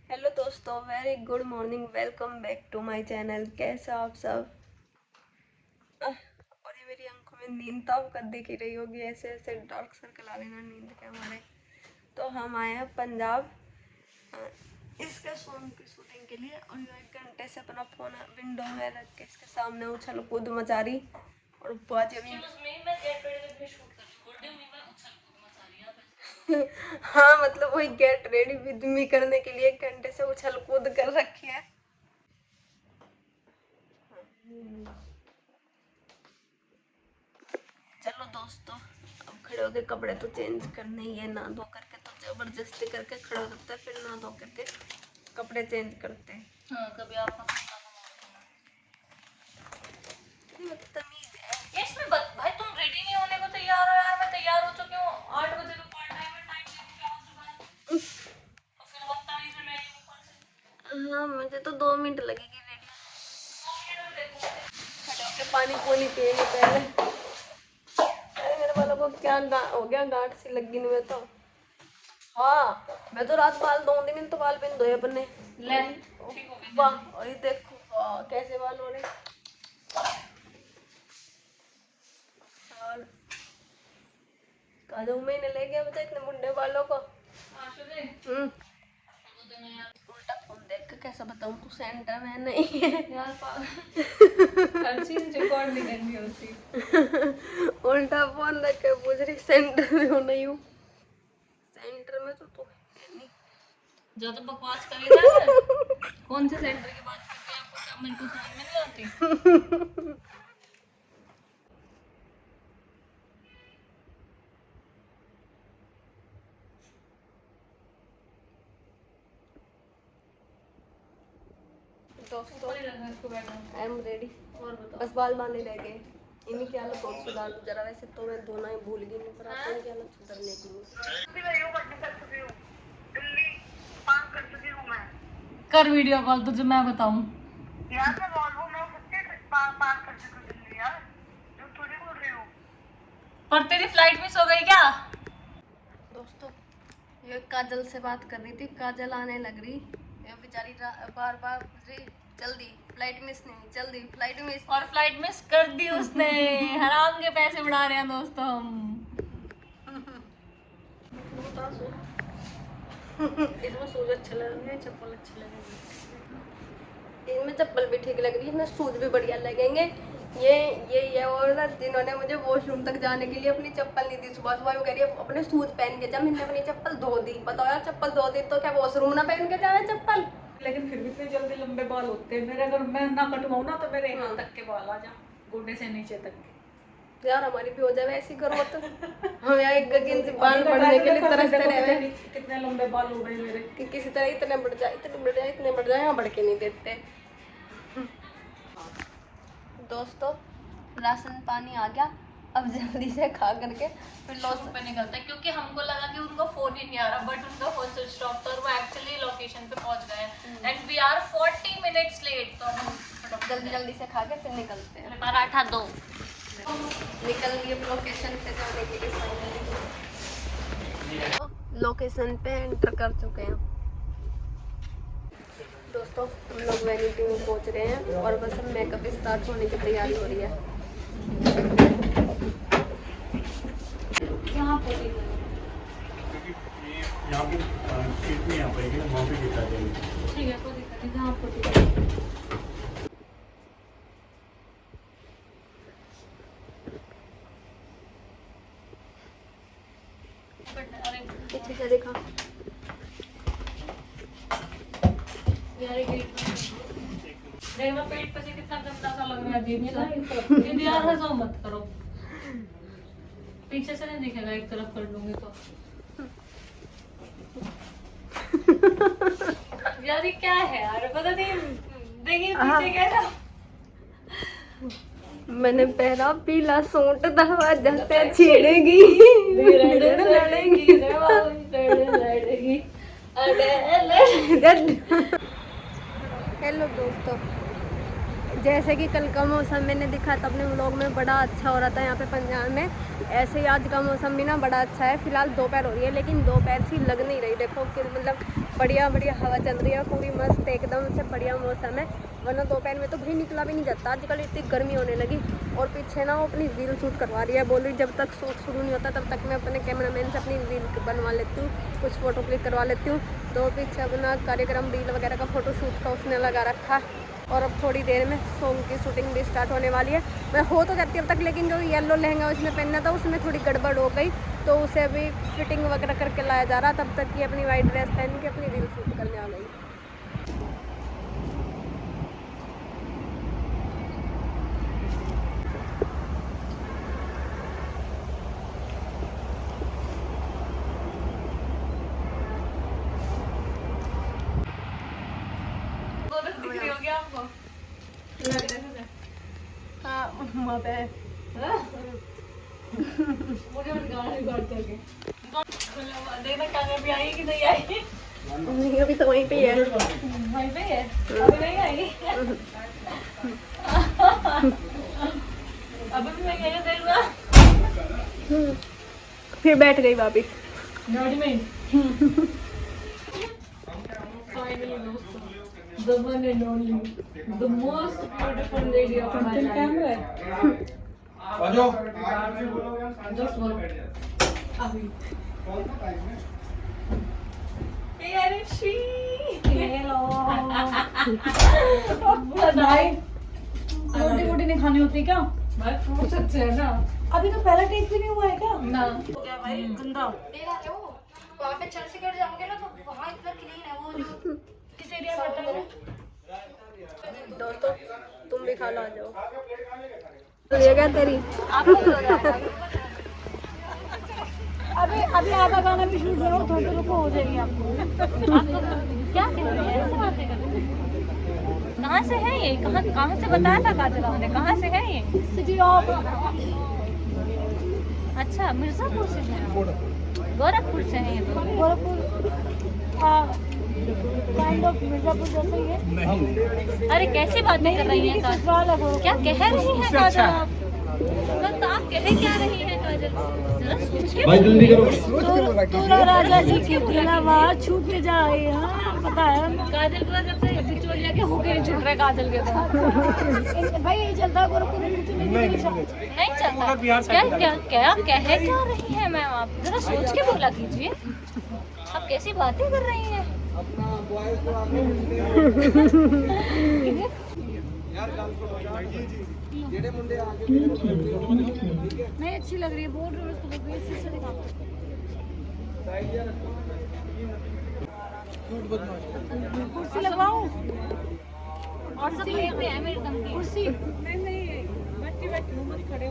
Hello दोस्तों, very good morning. Welcome back to my channel. कैसे हो आप सब? और ये मेरी आंखों में नींद तो आप कर दिख ही रही होगी, ऐसे ऐसे डार्क सर्कल आ रहे हैं नींद के हमारे। तो हम आए हैं पंजाब इसके सॉन्ग की शूटिंग के लिए, और ये 1 घंटे से अपना फोन विंडो में रख के इसके सामने उछल कूद मचा रही। और बाजे भी हाँ, मतलब वही गेट रेडी विद मी करने के लिए 1 घंटे से उछल कूद कर रखी है। चलो दोस्तों, अब खड़े होके कपड़े तो चेंज करने ही है। नहा धो करके तो जबरदस्ती करके खड़े हो सकते हैं, फिर नहा धो करके कपड़े चेंज करते हैं। हाँ, कभी आप बदतमीज है। इसमें भाई तुम रेडी नहीं होने को तैयार हो यार। मैं तैयार हो चुकी हूँ, 8 बजे का कॉल टाइम है, टाइम चेंज क्या हो चुका है। और फिर बदतमीज है मेरी ऊपर से। हाँ, मुझे तो 2 मिनट लगेगी रेडी। 2 मिनट खड़े होके पानी पूनी पिएंगे पहले। अरे मेरे बालों को क्या हो गया, गांठ सी लगी नहीं। मैं तो मैं तो रात बाल धोऊंगी, मैंने तो बाल बिन धोए अपने। ले वाह, और ये देखो वाह कैसे बाल हो रहे। और कहा जाऊं, मैंने ले गया बता इतने मुंडे बालों को। उल्टा फोन देख के कैसा बताऊं तू सेंटर में नहीं है यार। हर चीज रिकॉर्ड नहीं करनी होती। उल्टा फोन देख के पूछ रही सेंटर में हूँ नहीं हूँ। सेंटर में तो तू है नहीं। जो तो बकवास करी ना। कौन से सेंटर की बात करते हैं आपको, क्या मेरे को समझ में नहीं आती। दोस्तों आई एम रेडी। बस बाल बांधने रह गए। इन्हीं की हालत और सुधार दो जरा। वैसे तो मैं धोना ही भूल गई, पर आप इनकी हालत सुधरने की कर वीडियो कॉल तुझे मैं बताऊं यार। मैं वॉल्वो में सच्चे पार कर चुकी हूं यार, जो थोड़ी बोल रही हूं। पर तेरी फ्लाइट मिस हो गई क्या? दोस्तों, ये काजल से बात कर रही थी, काजल आने लग रही। ये बेचारी बार बार पूछ रही जल्दी फ्लाइट मिस नहीं हुई, जल्दी फ्लाइट मिस। और फ्लाइट मिस कर दी उसने। हराम के पैसे उड़ा रहे हैं दोस्तों हम। इसमें शूज अच्छे लग रहे हैं, चप्पल अच्छी लगेगी। इनमें चप्पल भी ठीक लग रही है, इसमें शूज भी बढ़िया लगेंगे। ये औरत जिन्होंने मुझे वॉशरूम तक जाने के लिए अपनी चप्पल नहीं दी, सुबह सुबह वो कह रही है अपने शूज पहन के जा। मैंने अपनी चप्पल धो दी। बताओ यार, चप्पल धो दी तो क्या वॉशरूम ना पहन के जाए चप्पल? लेकिन फिर भी इतने जल्दी लंबे बाल होते हैं मेरे। अगर मैं ना कटवाऊं ना तो मेरे यहाँ तक के बाल आ जा, घुटने से नीचे तक के। यार हमारी भी हो जाए ऐसी करो तो। हम यहाँ एक गगन से बाल बढ़ने के लिए तरसते रहे। कितने लंबे बाल हो गए मेरे कि किसी तरह इतने बढ़ जाए, इतने बढ़ जाए, इतने बढ़ जाए, यहाँ बढ़ के नहीं देते। दोस्तों, राशन पानी आ गया। अब जल्दी से खा करके फिर लॉस पे निकलते हैं, क्योंकि हमको लगा कि उनको फोन ही नहीं आ रहा, बट उनका फोन स्विच ऑफ था और वो एक्चुअली लोकेशन पे पहुंच गए and we are 40 minutes late. तो हम जल्दी जल्दी से खा के फिर निकलते हैं। पराठा दो। निकल लिए लोकेशन पे जाने के लिए फाइनली। लोकेशन पे एंटर कर चुके हैं दोस्तों। हम लोग वैनिटी में पहुंच रहे हैं और बस अब मेकअप स्टार्ट होने की तैयारी हो रही है। यहाँ पे सीट नहीं आ पाएगी ना, वहाँ पे दिखा देंगे। ठीक है, कोई दिक्कत नहीं। जहाँ आपको पीछे से देखा यार देखना पेट पे से कितना गंदा सा लग रहा है, अजीब सा। दीदी यार हंसो मत करो, पीछे से नहीं दिखेगा, एक तरफ कर लूंगी तो। यार ये क्या है यार, पता नहीं। देखिए पीछे कैसा मैंने पहना पीला सूट, दवा जलते छिड़ेगी लड़ेगी। हेलो दोस्तों, जैसे कि कल का मौसम मैंने दिखा था अपने व्लॉग में, बड़ा अच्छा हो रहा था यहाँ पे पंजाब में, ऐसे ही आज का मौसम भी ना बड़ा अच्छा है। फिलहाल दोपहर हो रही है लेकिन दोपहर सी लग नहीं रही, देखो कि मतलब बढ़िया बढ़िया हवा चल रही है पूरी मस्त एकदम से बढ़िया मौसम है। वरना दोपहर में तो भाई निकला भी नहीं जाता, आजकल इतनी गर्मी होने लगी। और पीछे ना वो अपनी रील शूट करवा रही है, बोल रही जब तक शूट शुरू नहीं होता तब तक मैं अपने कैमरामैन से अपनी रील बनवा लेती हूँ, कुछ फ़ोटो क्लिक करवा लेती हूँ। तो पीछे अपना कार्यक्रम रील वगैरह का फ़ोटो शूट का उसने लगा रखा। और अब थोड़ी देर में सॉन्ग की शूटिंग भी स्टार्ट होने वाली है। मैं हो तो जाती अब तक, लेकिन जो येलो लहंगा उसमें पहनना था उसमें थोड़ी गड़बड़ हो गई, तो उसे अभी फिटिंग वगैरह करके लाया जा रहा। तब तक की अपनी वाइट ड्रेस पहन के अपनी रील शूट करने आ गई। दिख रही होगी आपको, लग रहा है हाँ वहाँ पे है। मुझे गाना रिकॉर्ड करके देखना कागज भी आई कि नहीं आई। नहीं अभी तो वहीं पे ही है। वहीं पे है, अभी नहीं आई। अभी भी मैं कहीं देख रहा। फिर बैठ गई भाभी गाड़ी में। Finally दोस्तों, the one and only, the most beautiful lady of my life. Just one. अभी। Hey Rishi. Hello. भाई रोटी वोटी नहीं खानी होती क्या? भाई फ्रूट्स अच्छे है ना। अभी तो पहला टेक भी नहीं हुआ है क्या? ना। हो गया भाई गंदा। वहाँ पे चर्चगेट जाओगे ना तो वहाँ इतना क्लीन है वो जो किस एरिया में पड़ता है? दोस्तों तुम भी खा लो, आ जाओ। तो ये क्या तेरी अभी अभी आधा गाना भी शूट करो, थोड़ा रुको हो जाएगी आपको। क्या कह रही है, ऐसे बातें कर रही है? कहाँ से है ये, कहाँ से बताया था काजल ने, कहाँ से है ये? सिटी ऑफ अच्छा मिर्जापुर से है, गोरखपुर से है ये तो। गोरखपुर, हाँ काइंड ऑफ मिर्जापुर जैसा ही है। अरे कैसी बातें कर रही है काजल, ससुराल है गोरखपुर। क्या कह रही है काजल आप? तो आप कह क्या रही है काजल, जरा सोच के भाई जल्दी करो। तोरा राजा जी की दिलवा छूट जाए, हाँ पता है। काजल पूरा जब से बिचौलिया के होके नहीं छूट रहा है काजल के तो। भाई यही चलता है गोरखपुर में, कुछ नहीं चलता। नहीं चलता। क्या क्या क्या कह क्या रही है मैम आप, जरा सोच के बोला कीजिए, आप कैसी बातें कर रही हैं? नहीं अच्छी लग रही है, बोल रही हूँ उसको देखो, इसी से दिखाओ। कुर्सी लगवाऊं? और सब यहीं पे है मेरी धमकी। कुर्सी नहीं नहीं, बैठी बैठी मत खड़े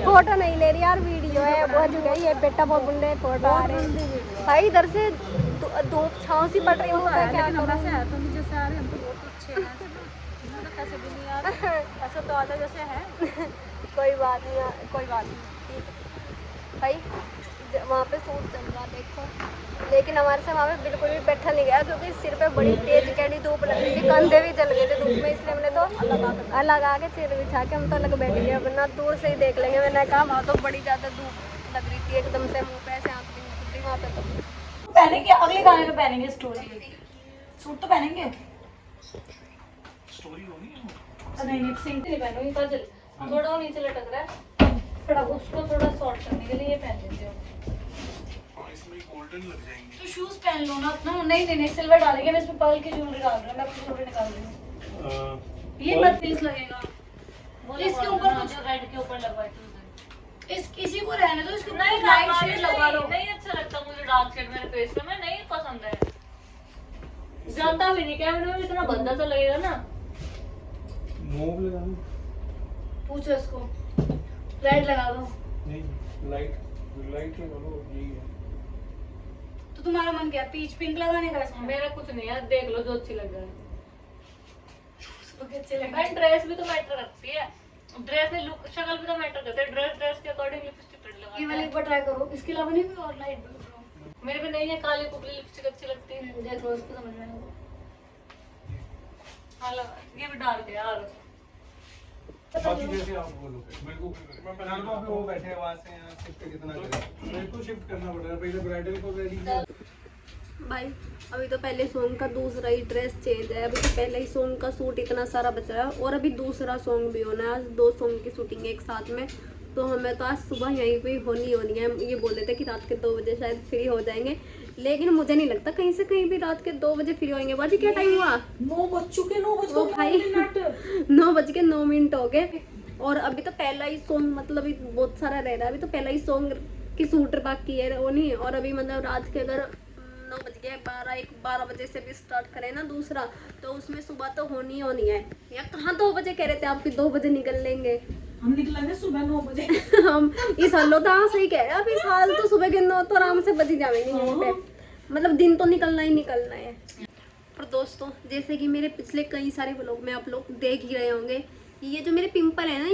फोटो नहीं ले रही यार, वीडियो है। बहुत जगह ये बेटा बहुत बुंडे फोटो आ रहे हैं भाई, इधर से धूप छाँव सी पड़ रही है, क्या करूं? तुम जैसे आ रहे हम तो बहुत अच्छे हैं, कैसे भी नहीं आ रहे, ऐसा तो आधा जैसे है। कोई बात नहीं, कोई बात नहीं, ठीक है भाई। वहाँ पे सूट चल रहा देखो, लेकिन हमारे से वहाँ पे बिल्कुल भी बैठा नहीं गया क्योंकि सिर पे बड़ी तेज कैडी धूप लग रही थी, कंधे भी जल गए थे धूप में, इसलिए हमने तो अलग आके चेयर बिछा के हम तो अलग बैठ गए, वरना दूर से ही देख लेंगे। मैंने कहा वहाँ तो बड़ी ज़्यादा धूप लग रही थी, एकदम से मुँह पे ऐसे आँख भी नहीं खुल रही वहाँ पे तो। पहनेंगे अगले गाने में, पहनेंगे स्टोरी सूट तो पहनेंगे। नहीं नहीं सिंग नहीं पहनूंगी काजल, थोड़ा वो नीचे लटक रहा है, थोड़ा उसको थोड़ा शॉर्ट करने के लिए ये पहन लेती हूँ। तो शूज पहन लो ना अपना। नहीं नहीं नहीं सिल्वर डालेंगे, मैं इसमें पर्ल की ज्वेलरी डाल रहा हूँ, मैं अपनी ज्वेलरी निकाल रही हूँ। ये 32 लगेगा। इसके ऊपर कुछ रेड के ऊपर लगवाई थी उधर। इसी को रहने दो, इसके ऊपर नहीं लाइट शेड लगवा लो। नहीं अच्छा लगता मुझे डार्क शेड मेरे फेस पे, मैं नहीं पसंद है, जाता भी नहीं, कैमरे में इतना भद्दा सा लगेगा ना। पूछो इसको, रेड लगा दो। नहीं लाइट लगाओ, यही है। तो तुम्हारा मन क्या, पीच पिंक लगाने का इसमें? मेरा कुछ नहीं है, देख लो जो अच्छी लग रहा है। अच्छे लगे। भाई ड्रेस भी तो मैटर करती है, ड्रेस में लुक शक्ल भी तो मैटर करती है, ड्रेस के अकॉर्डिंग लिपस्टिक लगा। ये वाली एक बार ट्राई करो, इसके अलावा नहीं कोई और लाइट ब्लू। मेरे पे नहीं है, काली कुबली लिपस्टिक अच्छी लगती है। देख लो इसको समझ में आएगा। हाँ लगा, ये भी डाल के यार। बाकी जैसे आप बोलोगे बिल्कुल मैं बना लो। अभी वो बैठे हैं वहां से यहाँ शिफ्ट कितना करें, मेरे को शिफ्ट करना पड़ेगा। पहले ब्राइडल को रेडी किया भाई अभी तो पहले सॉन्ग का दूसरा ही ड्रेस चेंज है, अभी तो पहले ही सॉन्ग का सूट इतना सारा बच रहा है और अभी दूसरा सॉन्ग भी होना है। आज 2 सॉन्ग की शूटिंग है एक साथ में, तो हमें तो आज सुबह यहीं पे होनी है। ये बोल रहे थे कि रात के 2 बजे शायद फ्री हो जाएंगे, लेकिन मुझे नहीं लगता कहीं से कहीं भी रात के 2 बजे फ्री होंगे। बाजी क्या टाइम हुआ? 9 बज चुके, 9 बज ओ भाई 9:09 हो गए और अभी तो पहला ही सॉन्ग, मतलब अभी बहुत सारा रह रहा है। अभी तो पहला ही सॉन्ग की शूट बाकी है वो नहीं, और अभी मतलब रात के अगर 9 बज गए 12 बजे से भी स्टार्ट करें ना दूसरा, तो उसमें सुबह तो होनी है। या कहाँ 2 बजे कह रहे थे आप कि 2 बजे निकल लेंगे? हम निकलेंगे सुबह 9 बजे। हम इस हाल तो हाँ सही कह रहे हैं। अभी साल तो सुबह के 9 तो आराम से बज ही जाएंगे यहीं पे, मतलब दिन तो निकलना है। पर दोस्तों जैसे कि मेरे पिछले कई सारे व्लॉग में आप लोग देख ही रहे होंगे, ये जो मेरे पिंपल है ना,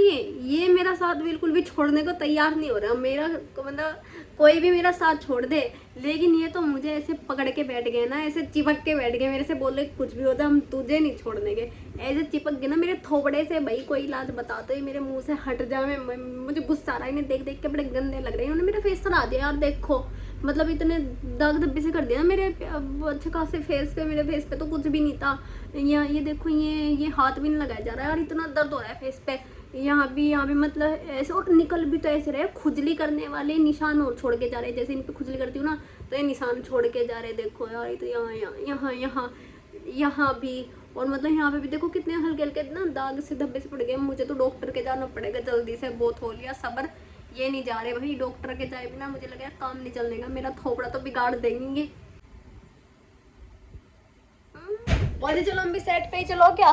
ये मेरा साथ बिल्कुल भी छोड़ने को तैयार नहीं हो रहा। मेरा मतलब कोई भी मेरा साथ छोड़ दे, लेकिन ये तो मुझे ऐसे पकड़ के बैठ गए ना, ऐसे चिपक के बैठ गए मेरे से, बोले कुछ भी होता हम तुझे नहीं छोड़ देंगे। ऐसे चिपक गए ना मेरे थोपड़े से। भाई कोई इलाज बता दो, ये मेरे मुंह से हट जाए। मुझे गुस्सा आ रहा है, इन्हें देख देख के बड़े गंदे लग रहे हैं। उन्होंने मेरा फेस सड़ा दिया यार, देखो मतलब इतने दाग धब्बे से कर दिया ना मेरे अच्छे खासे फेस पे। मेरे फेस पे तो कुछ भी नहीं था। ये देखो, ये हाथ भी नहीं लगाया जा रहा है यार, इतना दर्द हो रहा है फेस पे। यहाँ भी मतलब ऐसे, और निकल भी तो ऐसे रहे, खुजली करने वाले निशान और छोड़ के जा रहे हैं। जैसे इन पे खुजली करती हूँ ना, तो ये निशान छोड़ के जा रहे हैं। देखो यार, ये तो यहाँ भी, और मतलब यहाँ पे भी देखो कितने हल्के हल्के ना दाग से धब्बे से पड़ गए। मुझे तो डॉक्टर के जाना पड़ेगा जल्दी से, बहुत हो लिया सब्र। ये नहीं जा रहे भाई, डॉक्टर के जाए बिना मुझे लगा काम नहीं चलने का। मेरा थोपड़ा तो बिगाड़ देंगे। और चलो हम भी सेट पे ही चलो क्या?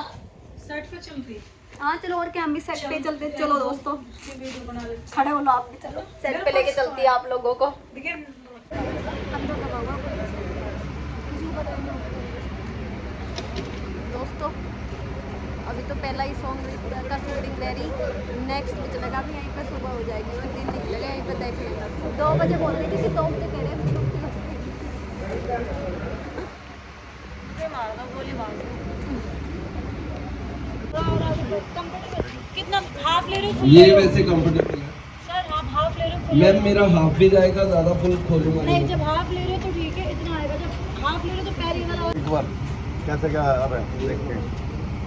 सेट पे चलती। हाँ चलो, और क्या, हम भी सेट पे चलते। चलो दोस्तों वीडियो बना ले। खड़े हो लो आप भी, चलो सेट पे लेके चलती है आप लोगों को। देखिए दोस्तों अभी तो पहला ही सॉन्ग का शूटिंग रह रही, नेक्स्ट भी चलेगा। अभी यहीं पे सुबह हो जाएगी और दिन निकलेगा, यहीं पे देख लेना। 2 बजे बोल रही थी कि 2 बजे कह रहे हैं। गोली मार दो। कितना हाफ ले रहे हो? ये वैसे कंफर्टेबल है सर आप हाफ ले रहे हो? मैम, मेरा हाफ भी जाएगा, ज्यादा फुल खोलूंगा नहीं, जब हाफ ले रहे हो तो ठीक है, इतना आएगा। जब हाफ ले रहे हो तो पैर ही वाला। एक बार कैसे क्या आ रहा है देखते हैं।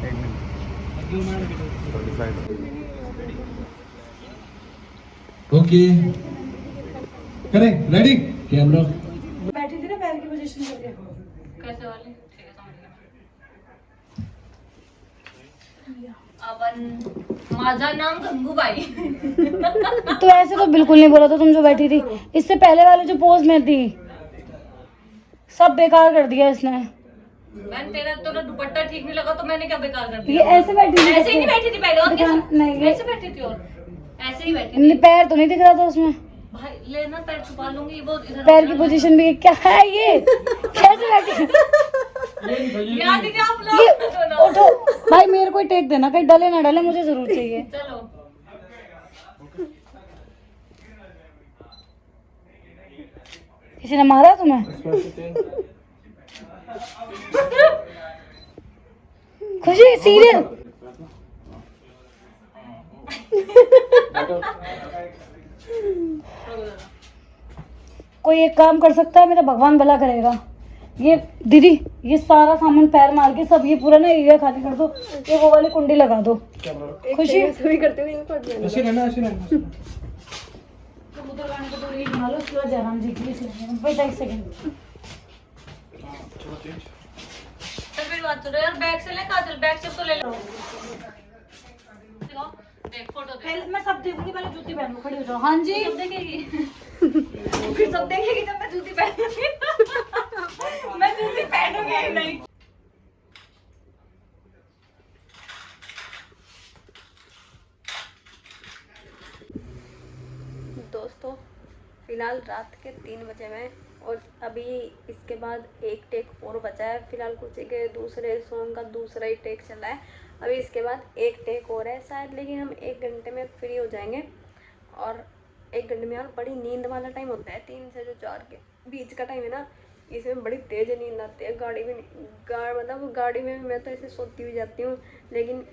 1 मिनट ओके, करें रेडी कैमरा। बैठी थी ना पैर की पोजीशन करके। कैसे वाले? ठीक है, समझ गया। अपन माझा नाम गंगूबाई। तो ऐसे तो बिल्कुल नहीं बोला था तुम जो बैठी थी। इससे पहले वाले जो पोज में थी सब बेकार कर दिया इसने। मैंने तेरा दुपट्टा ठीक नहीं लगा तो मैंने क्या बेकार कर ये दिया? ऐसे बैठी थी, ऐसे ही नहीं बैठी थी पहले, और क्या? नहीं, ये- ऐसे बैठी थी, और ऐसे ही बैठी थी। नहीं, पैर तो नहीं दिख रहा था उसमें। भाई लेना, पैर छुपा लूंगी। वो इधर पैर की पोजीशन भी क्या है ये? कैसे बैठी? याद ही क्या आप ये लोग? उठो भाई, मेरे को टेक देना, कहीं डले ना डले, मुझे जरूर चाहिए। चलो किसी ने मारा तुम्हें? खुशी सीरियस? कोई एक काम कर सकता है, मेरा भगवान भला करेगा। ये दीदी, ये सारा सामान पैर मार के सब ये पूरा ना एरिया खाली कर दो। ये वो वाली कुंडी लगा दो। खुशी भी करते हुए इनको फट जाएगा। ऐसे रहना, ऐसे रहना। कबूतर गाने को तो यही बना लो, उसके बाद जयराम जी की वेट एक सेकंड। चल मेरी बात सुनो यार, बैग से ले काजल, बैग से तो ले लो। देखो, देख फोटो देख। पहले मैं सब देखूंगी, पहले जूती पहनो, खड़ी हो जाओ। हाँ जी, सब देखेगी। फिर सब देखेगी जब मैं जूती पहनूंगी। मैं जूती पहनूंगी ही नहीं। दोस्तों फिलहाल रात के 3 बजे में, और अभी इसके बाद एक टेक और बचा है। फिलहाल कुछ के दूसरे सॉन्ग का दूसरा ही टेक चला है। अभी इसके बाद एक टेक और है शायद, लेकिन हम 1 घंटे में फ्री हो जाएंगे। और 1 घंटे में यार बड़ी नींद वाला टाइम होता है, 3 से जो 4 के बीच का टाइम है ना, इसमें बड़ी तेज नींद आती है। गाड़ी में मतलब गाड़ी में मैं तो ऐसे सोती हुई जाती हूँ, लेकिन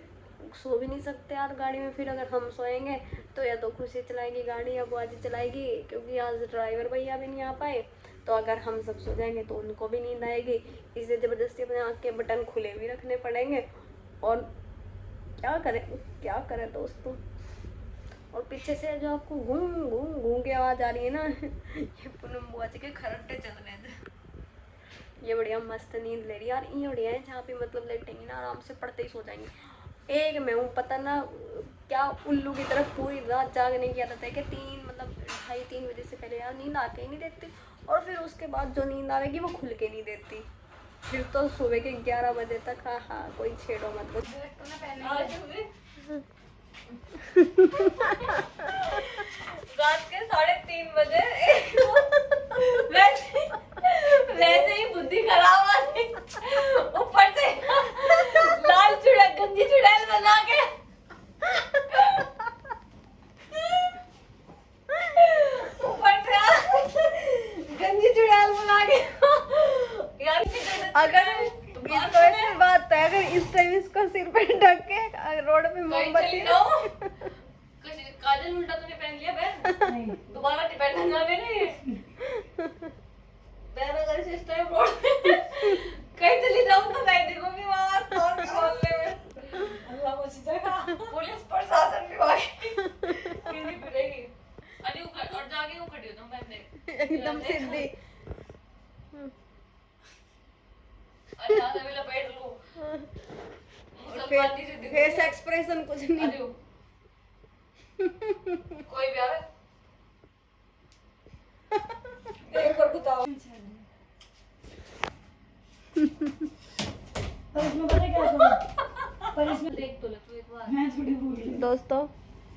सो भी नहीं सकते यार गाड़ी में। फिर अगर हम सोएंगे तो या तो खुशी चलाएगी गाड़ी या वो आज चलाएगी, क्योंकि आज ड्राइवर भैया भी नहीं आ पाए। तो अगर हम सब सो जाएंगे तो उनको भी नींद आएगी, इसलिए ज़बरदस्ती अपने आँख के बटन खुले भी रखने पड़ेंगे। और क्या करें दोस्तों। और पीछे से जो आपको घूम घूम घूम की आवाज़ आ रही है ना, ये पूनम बुआ जी के खरट्टे चल रहे थे। ये बढ़िया मस्त नींद ले रही है यार। ये बढ़िया है जहाँ पे मतलब लेटेंगी ना आराम से, पढ़ते ही सो जाएंगे। एक मैं हूँ पता ना क्या उल्लू की तरफ पूरी रात जागने की आदत है कि 2:30 बजे से पहले यार नींद आके ही नहीं देती, और फिर उसके बाद जो नींद आएगी वो खुल के नहीं देती। फिर तो सुबह के 11 बजे तक हाँ कोई छेड़ो मत बस। रात के 3:30 बजे वैसे ही बुद्धि खराब आती, ऊपर से लाल गंजी चुड़ैल बना के ऊपर से गंजी चुड़ैल बना के यार। अगर इसको ऐसी बात है, अगर इस टाइम इसको सिर पे ढक के रोड पे मोमबत्ती काजल उल्टा तूने पहन लिया बहन, नहीं दोबारा डिपेंड करना नहीं बहन। अगर इस टाइम रोड पे कहीं चली जाऊं तो नहीं देखूंगी वहां फोन खोलने में। अल्लाह को जगह पुलिस प्रशासन भी भाई फिरेगी। अरे और जाके खड़ी हो तुम बहन एकदम सीधी। अरे हाथ में लपेट लूं, मुसलमानी से दिखूं। फेस एक्सप्रेशन कुछ नहीं। अरे कोई भी आवे एक बार बताओ। पर इसमें पता है क्या सुना, पर इसमें देख तो ले तू एक बार। मैं थोड़ी भूल गई। दोस्तों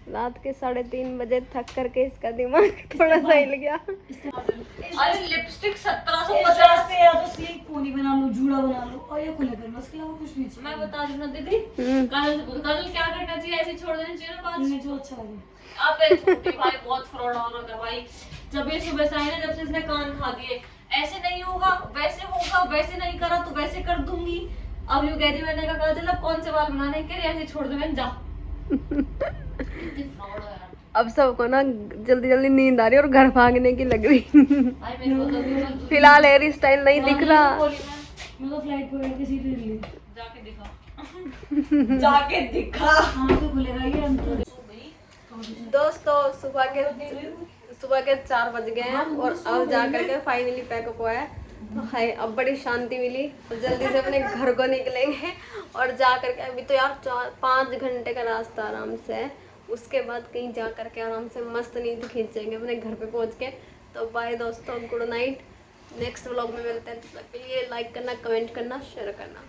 रात के 3:30 बजे थक करके इसका दिमाग थोड़ा सा हिल गया। अरे लिपस्टिक 1750 50 से या तो स्लीक पोनी बना लो, जूड़ा बना लो और ये खुले कर लो, उसके अलावा कुछ नहीं चाहिए। मैं बता दूं ना दीदी, काजल से बोल, काजल क्या करना चाहिए, ऐसे छोड़ देना चाहिए ना बात। मुझे जो अच्छा लगे। अब ये छोटी भाई बहुत फ्रॉड हो रहा था भाई। जब ये सुबह से आई ना, जब से इसने कान खा दिए, ऐसे नहीं होगा वैसे होगा, वैसे नहीं करा तो वैसे कर दूंगी। अब यूं कह रही, मैंने कहा काजल अब कौन से बाल बनाने के लिए, ऐसे छोड़ दे मैंने, जा। कितनी फ्रॉड है यार। अब सबको ना जल्दी जल्दी नींद आ रही है और घर भागने की लग रही। भाई मेरे को तो फिलहाल हेयर स्टाइल नहीं दिख रहा। मैं तो फ्लाइट पकड़ के सीधे दिल्ली जाके दिखा जाके दिखा। हाँ तो खुलेगा ये अंतर। दोस्तों सुबह के 4 बज गए हैं और अब जा करके फाइनली पैकअप हुआ है। तो हाय अब बड़ी शांति मिली और जल्दी से अपने घर को निकलेंगे और जा करके, अभी तो यार 5 घंटे का रास्ता आराम से है, उसके बाद कहीं जा करके आराम से मस्त नींद खींचेंगे अपने घर पे पहुंच के। तो बाय दोस्तों, गुड नाइट। नेक्स्ट व्लॉग में मिलते हैं, तब तक के लिए लाइक करना, कमेंट करना, शेयर करना।